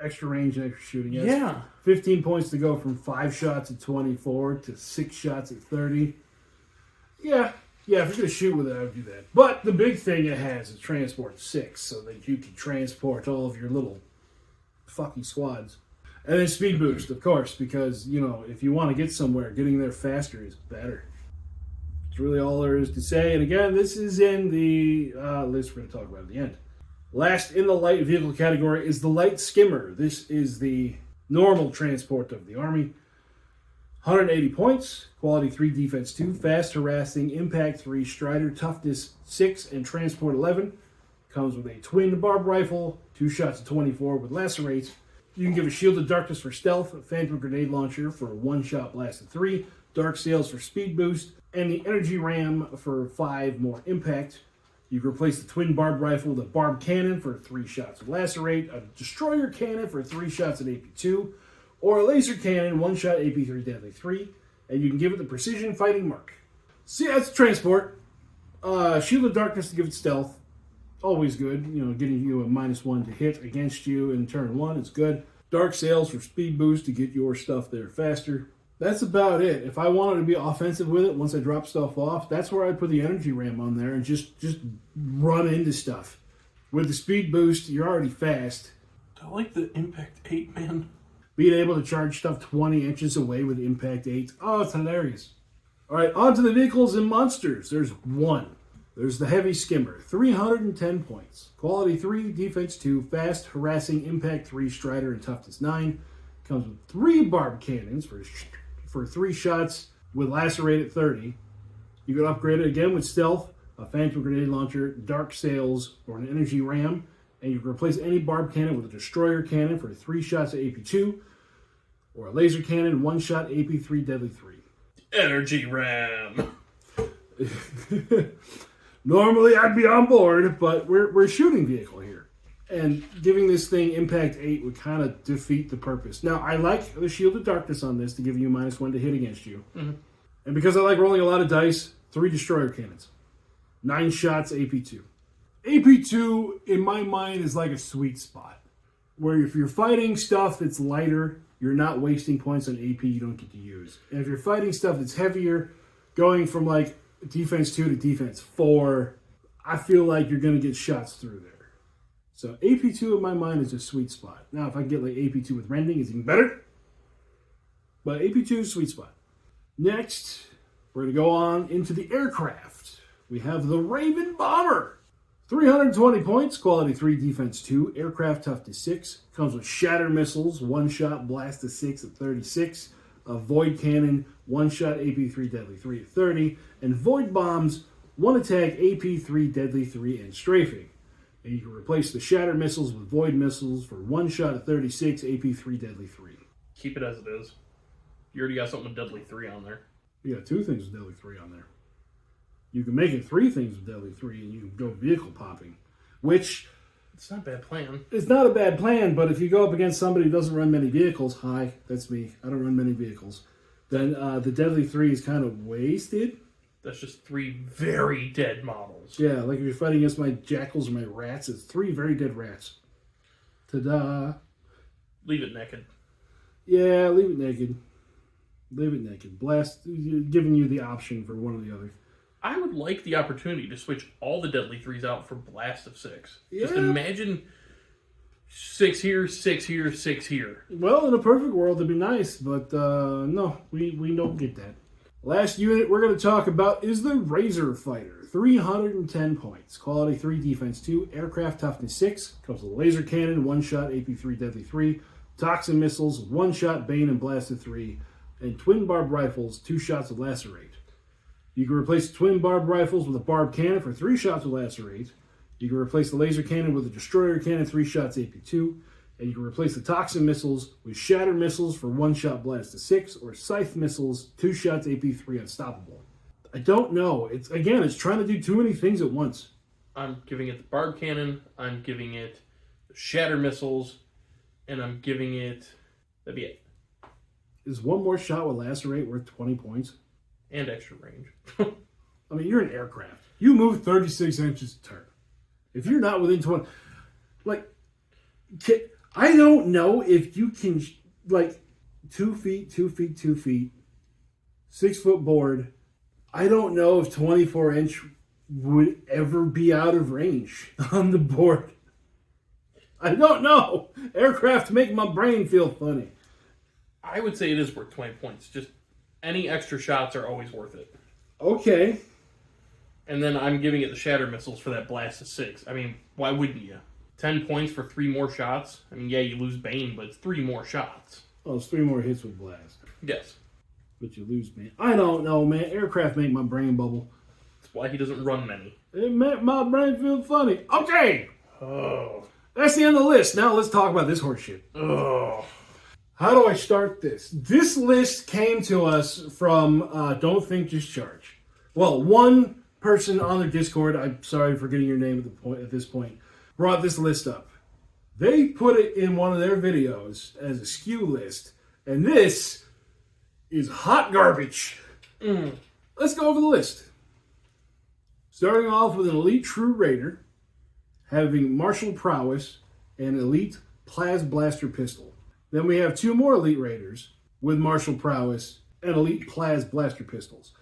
extra range and extra shooting. Yes. Yeah. 15 points to go from 5 shots at 24 to 6 shots at 30. Yeah, if you're going to shoot with it, I would do that. But the big thing it has is transport 6, so that you can transport all of your little fucking squads. And then speed boost, of course, because, if you want to get somewhere, getting there faster is better. That's really all there is to say. And again, this is in the list we're going to talk about at the end. Last in the light vehicle category is the Light Skimmer. This is the normal transport of the Army. 180 points, quality 3, defense 2, fast, harassing, impact 3, strider, toughness 6, and transport 11. Comes with a twin barb rifle, 2 shots at 24 with lacerate. You can give a shield of darkness for stealth, a phantom grenade launcher for a 1-shot blast of 3, dark sails for speed boost, and the energy ram for 5 more impact. You can replace the twin barb rifle with a barb cannon for 3 shots of lacerate, a destroyer cannon for 3 shots at AP2, or a laser cannon, 1-shot AP3 deadly 3, and you can give it the precision fighting mark. So yeah, it's transport. Shield of darkness to give it stealth. Always good, getting you a -1 to hit against you in turn 1 is good. Dark sails for speed boost to get your stuff there faster. That's about it. If I wanted to be offensive with it, once I drop stuff off, that's where I'd put the energy ram on there and just run into stuff. With the speed boost, you're already fast. I like the impact 8, man. Being able to charge stuff 20 inches away with impact 8. Oh, it's hilarious. All right, on to the vehicles and monsters. There's one. There's the Heavy Skimmer, 310 points. Quality 3, defense 2, fast, harassing, impact 3, strider, and toughness 9. Comes with 3 barb cannons for 3 shots with lacerate at 30. You can upgrade it again with stealth, a phantom grenade launcher, dark sails, or an energy ram. And you can replace any barb cannon with a destroyer cannon for 3 shots at AP2, or a laser cannon, 1-shot AP3 deadly 3. Energy ram. Normally, I'd be on board, but we're a shooting vehicle here. And giving this thing impact 8 would kind of defeat the purpose. Now, I like the Shield of Darkness on this to give you -1 to hit against you. Mm-hmm. And because I like rolling a lot of dice, 3 destroyer cannons. 9 shots AP2. AP2, in my mind, is like a sweet spot. Where if you're fighting stuff that's lighter, you're not wasting points on AP you don't get to use. And if you're fighting stuff that's heavier, going from like defense 2 to defense 4, I feel like you're going to get shots through there. So AP2 in my mind is a sweet spot. Now, if I get like AP2 with rending, it's even better. But AP2 is a sweet spot. Next, we're going to go on into the aircraft. We have the Raven Bomber. 320 points, quality 3, defense 2, aircraft toughness 6. Comes with shatter missiles, 1-shot blast to 6 at 36. A void cannon, 1-shot AP3 deadly 3 at 30. And void bombs, 1 attack AP3 deadly 3 and strafing. And you can replace the shatter missiles with void missiles for 1-shot at 36, AP3 deadly 3. Keep it as it is. You already got something with deadly 3 on there. You got 2 things with deadly 3 on there. You can make it 3 things with deadly 3 and you can go vehicle popping. Which, it's not a bad plan. It's not a bad plan, but if you go up against somebody who doesn't run many vehicles, hi, that's me, I don't run many vehicles, then the deadly 3 is kind of wasted. That's just 3 very dead models. Yeah, like if you're fighting against my jackals or my rats, it's 3 very dead rats. Ta-da. Leave it naked. Yeah, leave it naked. Leave it naked. Blast, giving you the option for one or the other. I would like the opportunity to switch all the deadly 3s out for blast of 6. Yeah. Just imagine 6 here, 6 here, 6 here. Well, in a perfect world, it'd be nice, but no, we don't get that. Last unit we're going to talk about is the Razor Fighter. 310 points. Quality 3, defense 2, aircraft toughness 6. Comes with a laser cannon, 1-shot, AP3, deadly 3. Toxin missiles, 1-shot, bane and blast of 3. And twin barb rifles, 2 shots of lacerate. You can replace the twin barb rifles with a barb cannon for 3 shots of lacerate. You can replace the laser cannon with a destroyer cannon, 3 shots AP2. And you can replace the toxin missiles with shatter missiles for 1-shot blast of 6, or scythe missiles, 2 shots AP3 unstoppable. I don't know. It's trying to do too many things at once. I'm giving it the barb cannon, I'm giving it the shatter missiles, and I'm giving it... That'd be it. Is one more shot with lacerate worth 20 points? And extra range. I mean, you're an aircraft. You move 36 inches a turn. If you're not within 20... I don't know if you can... 2 feet, 2 feet, 2 feet, 6-foot board... I don't know if 24-inch would ever be out of range on the board. I don't know. Aircraft make my brain feel funny. I would say it is worth 20 points. Just any extra shots are always worth it. Okay. And then I'm giving it the shatter missiles for that blast of 6. I mean, why wouldn't you? 10 points for 3 more shots? I mean, yeah, you lose Bane, but it's 3 more shots. Oh, it's 3 more hits with blast. Yes. But you lose, man. I don't know, man. Aircraft make my brain bubble. That's why he doesn't run many. It make my brain feel funny. Okay. Oh. That's the end of the list. Now let's talk about this horse shit. Oh. How do I start this? This list came to us from Don't Think, Just Charge. Well, one person on their Discord, I'm sorry for getting your name at this point, brought this list up. They put it in one of their videos as a SKU list, and this is hot garbage. Let's go over the list. Starting off with an elite true raider, having martial prowess and elite plas blaster pistol. Then we have 2 more elite raiders with martial prowess and elite plas blaster pistols.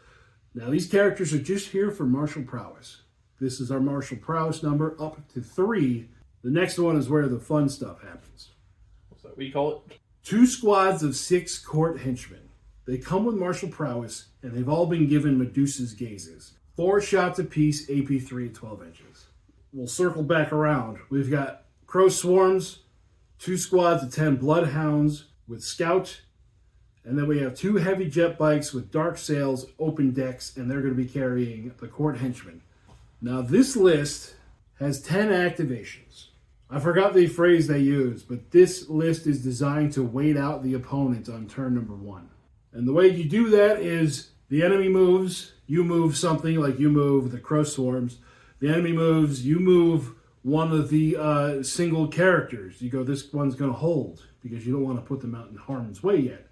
Now these characters are just here for martial prowess. This is our martial prowess number up to 3. The next one is where the fun stuff happens. What's that what you call it? 2 squads of 6 court henchmen. They come with martial prowess, and they've all been given Medusa's gazes. 4 shots apiece, AP3 at 12 inches. We'll circle back around. We've got crow swarms, 2 squads of 10 bloodhounds with scout, and then we have 2 heavy jet bikes with dark sails, open decks, and they're going to be carrying the court henchmen. Now this list has 10 activations. I forgot the phrase they used, but this list is designed to wait out the opponent on turn number 1. And the way you do that is the enemy moves, you move something, like you move the crow swarms. The enemy moves, you move one of the single characters. You go, this one's going to hold, because you don't want to put them out in harm's way yet.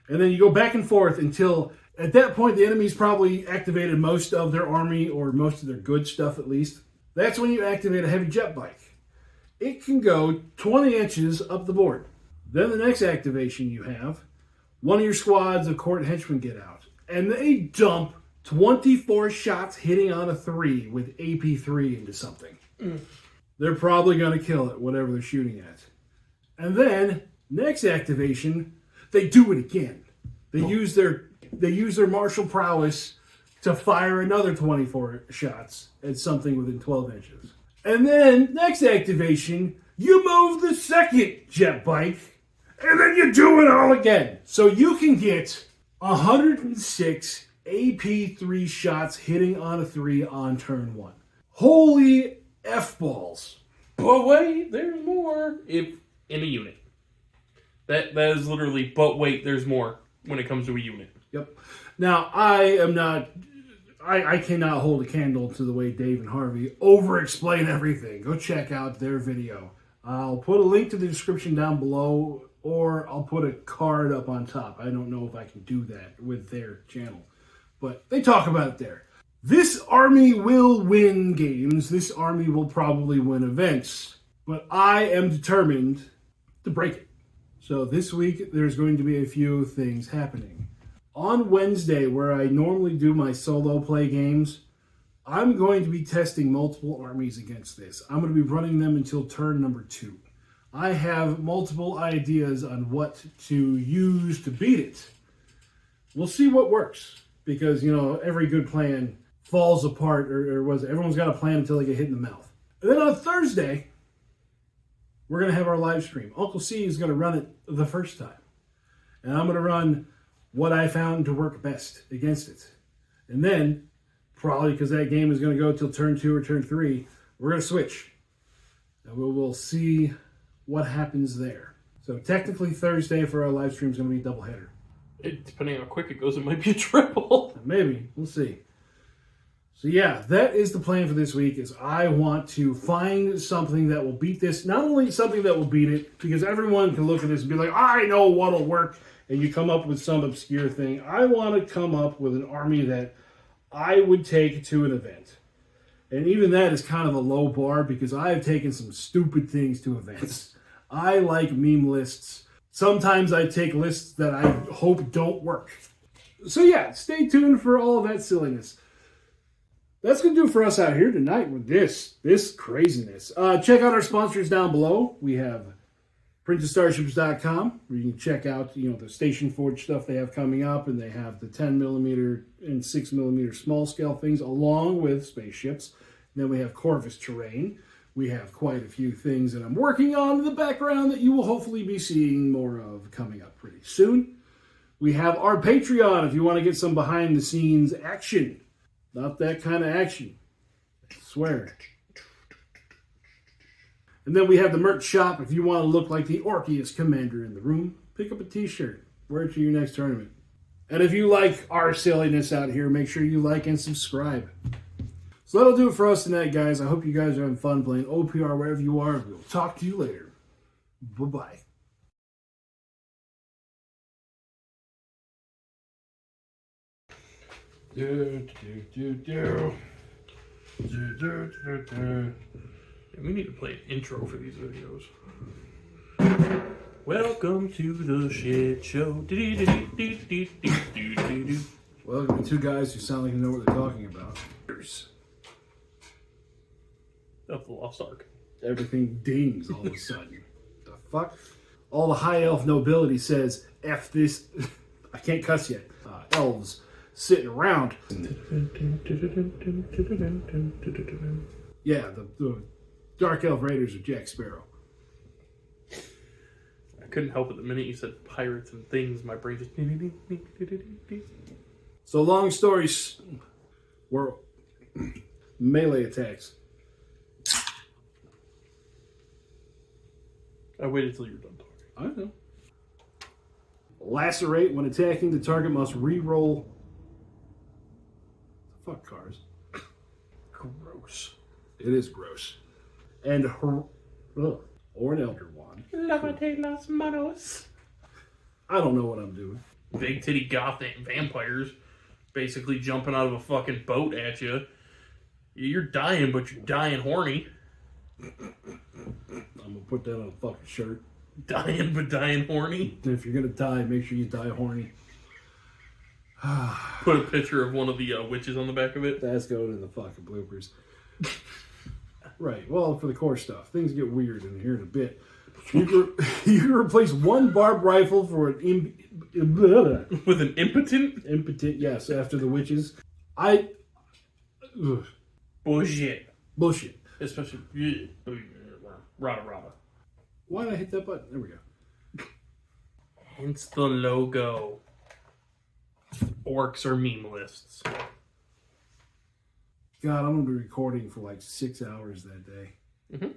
And then you go back and forth until, at that point, the enemy's probably activated most of their army, or most of their good stuff at least. That's when you activate a heavy jet bike. It can go 20 inches up the board. Then the next activation you have, one of your squads of court henchmen get out, and they dump 24 shots hitting on a 3 with AP3 into something. They're probably going to kill it, whatever they're shooting at. And then, next activation, they do it again. They use their martial prowess to fire another 24 shots at something within 12 inches. And then, next activation, you move the second jet bike, and then you do it all again. So you can get 106 AP3 shots hitting on a 3 on turn 1. Holy F-balls. But wait, there's more. If in a unit. That is literally, but wait, there's more when it comes to a unit. Yep. Now, I cannot hold a candle to the way Dave and Harvey over-explain everything. Go check out their video. I'll put a link to the description down below, or I'll put a card up on top. I don't know if I can do that with their channel, but they talk about it there. This army will win games. This army will probably win events, but I am determined to break it. So this week, there's going to be a few things happening. On Wednesday, where I normally do my solo play games, I'm going to be testing multiple armies against this. I'm going to be running them until turn number 2. I have multiple ideas on what to use to beat it. We'll see what works, because, every good plan falls apart, or was it? Everyone's got a plan until they get hit in the mouth. And then on Thursday, we're going to have our live stream. Uncle C is going to run it the first time. And I'm going to run what I found to work best against it. And then, probably because that game is going to go till turn 2 or turn 3, we're going to switch. And we'll see what happens there. So technically Thursday for our live stream is going to be a doubleheader. Depending on how quick it goes, it might be a triple. Maybe. We'll see. So yeah, that is the plan for this week, is I want to find something that will beat this. Not only something that will beat it, because everyone can look at this and be like, I know what'll work, and you come up with some obscure thing. I want to come up with an army that I would take to an event. And even that is kind of a low bar, because I have taken some stupid things to events. I like meme lists. Sometimes I take lists that I hope don't work. So yeah, stay tuned for all of that silliness. That's going to do it for us out here tonight with this craziness. Check out our sponsors down below. We have PrintedStarships.com, where you can check out the Station Forge stuff they have coming up, and they have the 10mm and 6mm small scale things along with spaceships. And then we have Corvus Terrain. We have quite a few things that I'm working on in the background that you will hopefully be seeing more of coming up pretty soon. We have our Patreon if you want to get some behind the scenes action. Not that kind of action, I swear. And then we have the merch shop if you want to look like the orkiest commander in the room. Pick up a t-shirt, wear it to your next tournament. And if you like our silliness out here, make sure you like and subscribe. So that'll do it for us tonight, guys. I hope you guys are having fun playing OPR wherever you are. We'll talk to you later. Bye-bye. We need to play an intro for these videos. Welcome to the shit show. Welcome to two guys who sound like they know what they're talking about. Of the Lost Ark. Everything dings all of a sudden. The fuck? All the high elf nobility says, F this. I can't cuss yet. Elves sitting around. Yeah, the Dark Elf Raiders of Jack Sparrow. I couldn't help it the minute you said pirates and things, my brain just... So long stories were melee attacks. I waited till you were done talking. I know. Lacerate. When attacking, the target must re-roll. Fuck cars. Gross. It is gross. And or an Elder Wand. Lávate las manos. I don't know what I'm doing. Big titty gothic vampires basically jumping out of a fucking boat at you. You're dying, but you're dying horny. I'm gonna put that on a fucking shirt. Dying, but dying horny. If you're gonna die, make sure you die horny. Put a picture of one of the witches on the back of it. That's going in the fucking bloopers. Right. Well, for the core stuff, things get weird in here in a bit. You can replace one barbed rifle for an with an impotent. Yes, after the witches. Bullshit. Especially rada. Why did I hit that button? There we go. Hence the logo. Orcs are meme lists. God, I'm gonna be recording for like 6 hours that day. Mm-hmm.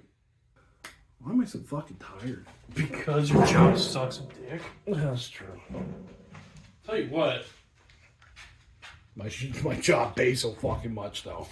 Why am I so fucking tired? Because your job sucks a dick. That's true. Tell you what. My job pays so fucking much though.